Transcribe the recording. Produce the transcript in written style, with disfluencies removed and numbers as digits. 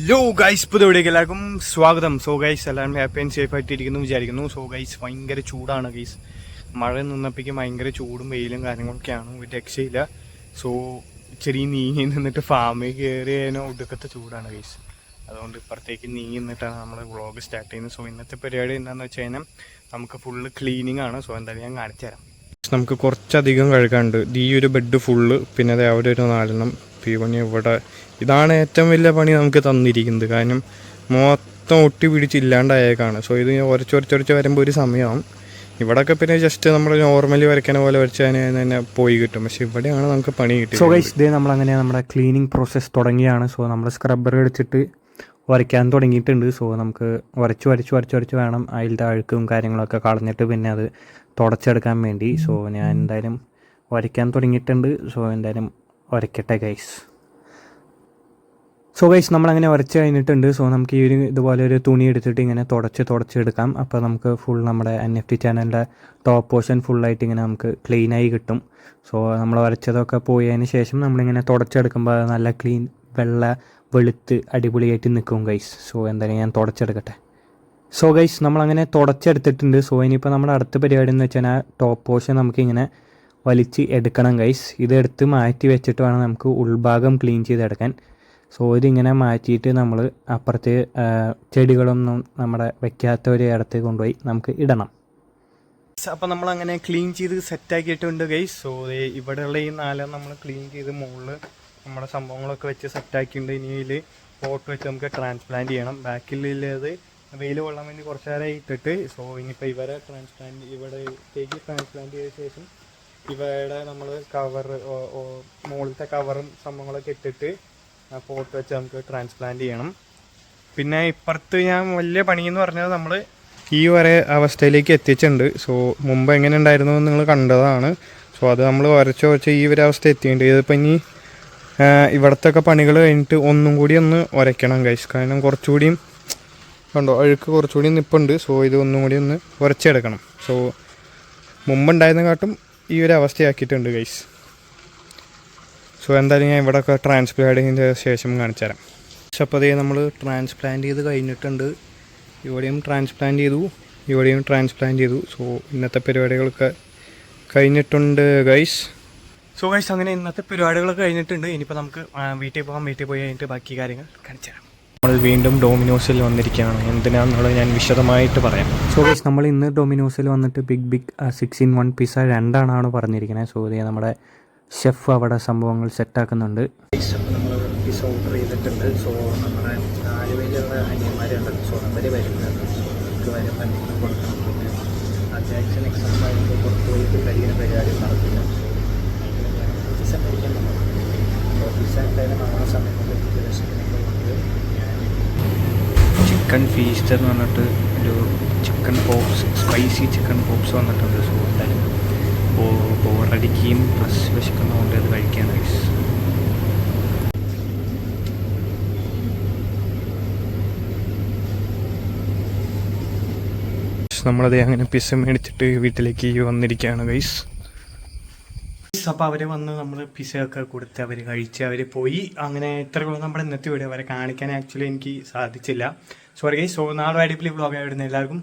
Hello guys, പുതിയവിടേക്ക് എല്ലാവർക്കും സ്വാഗതം. So guys, എല്ലാവരും ഹാപ്പി ആൻഡ് സേഫ് ആയിട്ടിരിക്കുന്നു വിചാരിക്കുന്നു. സോ ഗൈസ്, ഭയങ്കര ചൂടാണ് ഗൈസ്. മഴ നിന്നപ്പോഴേക്കും ഭയങ്കര ചൂടും വെയിലും കാര്യങ്ങളൊക്കെയാണ്, ഒരു രക്ഷയില്ല. സോ ഇച്ചിരി നീങ്ങി നിന്നിട്ട് ഫാമിൽ കയറിയതിനോ ഒടുക്കത്തെ ചൂടാണ് ഗൈസ്. അതുകൊണ്ട് ഇപ്പുറത്തേക്ക് നീങ്ങി നിന്നിട്ടാണ് നമ്മൾ വ്ളോഗ് സ്റ്റാർട്ട് ചെയ്യുന്നത്. സോ ഇന്നത്തെ പരിപാടി എന്താണെന്ന് വെച്ച് കഴിഞ്ഞാൽ നമുക്ക് ഫുള്ള് ക്ലീനിങ് ആണ്. സോ എന്തായാലും ഞാൻ കാണിച്ചു തരാം. നമുക്ക് കുറച്ചധികം കഴുകാനുണ്ട്. ഈ ഒരു ബെഡ് ഫുള്ള്, പിന്നെ അത് അവിടെ ഒരു 4 പിന്നെ ഇവിടെ ഇതാണ് ഏറ്റവും വലിയ പണി നമുക്ക് തന്നിരിക്കുന്നത്. കാരണം മൊത്തം ഒട്ടി പിടിച്ചില്ലാണ്ടായേക്കാണ്. സോ ഇത് ഉരച്ചൊരച്ചൊരച്ച് വരുമ്പോൾ ഒരു സമയമാവും. ഇവിടെയൊക്കെ പിന്നെ ജസ്റ്റ് നമ്മൾ നോർമലി വരയ്ക്കണ പോലെ വരച്ചാൽ തന്നെ പോയി കിട്ടും. പക്ഷെ ഇവിടെയാണ് നമുക്ക് പണി കിട്ടും. സോ ഗൈസ്, ഇതേ നമ്മളങ്ങനെ നമ്മുടെ ക്ലീനിങ് പ്രോസസ്സ് തുടങ്ങിയാണ്. സോ നമ്മൾ സ്ക്രബ്ബർ അടിച്ചിട്ട് വരയ്ക്കാൻ തുടങ്ങിയിട്ടുണ്ട്. സോ നമുക്ക് വരച്ച് വേണം അതിലത്തെ അഴുക്കും കാര്യങ്ങളൊക്കെ കളഞ്ഞിട്ട് പിന്നെ അത് തുടച്ചെടുക്കാൻ വേണ്ടി. സോ ഞാൻ എന്തായാലും വരയ്ക്കാൻ തുടങ്ങിയിട്ടുണ്ട്. സോ എന്തായാലും വരയ്ക്കട്ടെ ഗൈസ്. സോ ഗൈസ്, നമ്മളങ്ങനെ വരച്ച് കഴിഞ്ഞിട്ടുണ്ട്. സോ നമുക്ക് ഈ ഇതുപോലെ ഒരു തുണി എടുത്തിട്ട് ഇങ്ങനെ തുടച്ചെടുക്കാം. അപ്പോൾ നമുക്ക് ഫുൾ നമ്മുടെ NFT ചാനലിൻ്റെ ടോപ്പ് പോർഷൻ ഫുള്ളായിട്ട് ഇങ്ങനെ നമുക്ക് ക്ലീനായി കിട്ടും. സോ നമ്മൾ വരച്ചതൊക്കെ പോയതിന് ശേഷം നമ്മളിങ്ങനെ തുടച്ചെടുക്കുമ്പോൾ അത് നല്ല ക്ലീൻ വെളുത്ത് അടിപൊളിയായിട്ട് നിൽക്കും ഗൈസ്. സോ എന്തായാലും ഞാൻ തുടച്ചെടുക്കട്ടെ. സോ ഗൈസ്, നമ്മളങ്ങനെ തുടച്ചെടുത്തിട്ടുണ്ട്. സോ ഇനിയിപ്പോൾ നമ്മുടെ അടുത്ത പരിപാടി എന്ന് വെച്ചാൽ ആ ടോപ്പ് പോർഷൻ നമുക്കിങ്ങനെ വലിച്ച് എടുക്കണം ഗൈസ്. ഇതെടുത്ത് മാറ്റി വെച്ചിട്ട് വേണം നമുക്ക് ഉൾഭാഗം ക്ലീൻ ചെയ്തെടുക്കാൻ. സോ ഇതിങ്ങനെ മാറ്റിയിട്ട് നമ്മൾ അപ്പുറത്ത് ചെടികളൊന്നും നമ്മുടെ വെക്കാത്ത ഒരു ഇടത്ത് കൊണ്ടുപോയി നമുക്ക് ഇടണം. അപ്പോൾ നമ്മളങ്ങനെ ക്ലീൻ ചെയ്ത് സെറ്റാക്കിയിട്ടുണ്ട് ഗൈസ്. സോ ഇവിടെയുള്ള ഈ 4 നമ്മൾ ക്ലീൻ ചെയ്ത് മുകളിൽ നമ്മുടെ സംഭവങ്ങളൊക്കെ വെച്ച് സെറ്റാക്കിയിട്ടുണ്ട്. ഇനി ഇതിൽ പോട്ട് വെച്ച് നമുക്ക് ട്രാൻസ്പ്ലാന്റ് ചെയ്യണം. ബാക്കിലുള്ളത് വെയിൽ കൊള്ളാൻ വേണ്ടി കുറച്ച് നേരം ഇട്ടിട്ട്. സോ ഇനിയിപ്പോൾ ഇവിടത്തേക്ക് ട്രാൻസ്പ്ലാന്റ് ചെയ്ത ശേഷം ഇവിടെ നമ്മൾ മുകളിലത്തെ കവറും സംഭവങ്ങളൊക്കെ ഇട്ടിട്ട് പോട്ട് വെച്ച് നമുക്ക് ട്രാൻസ്പ്ലാന്റ് ചെയ്യണം. പിന്നെ ഇപ്പുറത്ത് ഞാൻ വലിയ പണിയെന്ന് പറഞ്ഞത് നമ്മൾ ഈ വരെ അവസ്ഥയിലേക്ക് എത്തിച്ചിട്ടുണ്ട്. സോ മുമ്പ് എങ്ങനെ ഉണ്ടായിരുന്നു എന്ന് നിങ്ങൾ കണ്ടതാണ്. സോ അത് നമ്മൾ വരച്ച് ഈ ഒരു അവസ്ഥ എത്തിയിട്ടുണ്ട്. ഇതിപ്പോൾ ഇനി ഇവിടത്തെ ഒക്കെ പണികൾ കഴിഞ്ഞിട്ട് ഒന്നും കൂടി ഒന്ന് ഉരയ്ക്കണം ഗൈസ്. കാരണം കുറച്ചുകൂടിയും കണ്ടോ അഴുക്ക് കുറച്ചുകൂടി നിൽപ്പുണ്ട്. സോ ഇത് ഒന്നും കൂടി ഒന്ന് ഉരച്ചെടുക്കണം. സോ മുമ്പുണ്ടായിരുന്നകാട്ടും ഈ ഒരു അവസ്ഥയാക്കിയിട്ടുണ്ട് ഗൈസ്. സോ എന്തായാലും ഞാൻ ഇവിടെയൊക്കെ ട്രാൻസ്പ്ലാന്റിങ്ങിൻ്റെ ശേഷം കാണിച്ചു തരാം. പക്ഷെ അപ്പോൾ അതേ നമ്മൾ ട്രാൻസ്പ്ലാന്റ് ചെയ്ത് കഴിഞ്ഞിട്ടുണ്ട്. ഇവിടെയും ട്രാൻസ്പ്ലാന്റ് ചെയ്തു. സോ ഇന്നത്തെ പരിപാടികളൊക്കെ കഴിഞ്ഞിട്ടുണ്ട് ഗൈസ്. സോ ഗൈസ്, അങ്ങനെ ഇന്നത്തെ പരിപാടികളൊക്കെ കഴിഞ്ഞിട്ടുണ്ട്. ഇനിയിപ്പോൾ നമുക്ക് വീട്ടിൽ പോയി കഴിഞ്ഞിട്ട് ബാക്കി കാര്യങ്ങൾ കാണിച്ചു തരാം. നമ്മൾ വീണ്ടും ഡോമിനോസിൽ വന്നിരിക്കുകയാണ്. എന്തിനാണെന്നുള്ളത് ഞാൻ വിശദമായിട്ട് പറയാം. സോ ഗൈസ്, നമ്മൾ ഇന്ന് ഡൊമിനോസിൽ വന്നിട്ട് ബിഗ് 6-in-1 പിസ്സ 2 പറഞ്ഞിരിക്കുന്നത്. സോ ഇതേ നമ്മുടെ ഷെഫ് അവിടെ സംഭവങ്ങൾ സെറ്റാക്കുന്നുണ്ട്. നമ്മൾ പിസ്സ ഓർഡർ ചെയ്തിട്ടുണ്ട്. സോ നമ്മുടെ 4 പേരുള്ള അനിയന്മാരുണ്ടല്ലോ. സോ അവർ വരുന്നത് നമുക്ക് വരുമ്പോൾ എന്തെങ്കിലും കൊടുക്കണം. പിന്നെ അത്യാവശ്യം എക്സാം ആയിട്ട് പുറത്ത് പോയിട്ട് കഴിയുന്ന പരിപാടി നടത്തില്ല. പിസ്സ കഴിക്കാൻ നമ്മൾ പിസ്സ എന്തായാലും നമ്മുടെ സമയത്ത് ചിക്കൻ ഫീസ്റ്റ് എന്ന് പറഞ്ഞിട്ട് ഒരു chicken pops, spicy chicken pops വന്നിട്ടുണ്ട്. സോ എന്തായാലും ബോറടിക്കുകയും പ്ലസ് വിശക്കുന്നതുകൊണ്ട് അത് കഴിക്കാൻ ഗൈസ്. നമ്മളത് അങ്ങനെ പിസ്സ മേടിച്ചിട്ട് വീട്ടിലേക്ക് വന്നിരിക്കുകയാണ് ഗൈസ്. അപ്പോൾ അവർ വന്ന് നമ്മൾ പിസ്സയൊക്കെ കൊടുത്ത് അവർ കഴിച്ച് അവർ പോയി. അങ്ങനെ ഇത്രയുള്ള നമ്മുടെ ഇന്നത്തെ വീഡിയോ അവരെ കാണിക്കാൻ ആക്ച്വലി എനിക്ക് സാധിച്ചില്ല. Sorry guys. സോ നാളെ അടിപൊളി വ്ളോഗ് ആയിരുന്നു. എല്ലാവർക്കും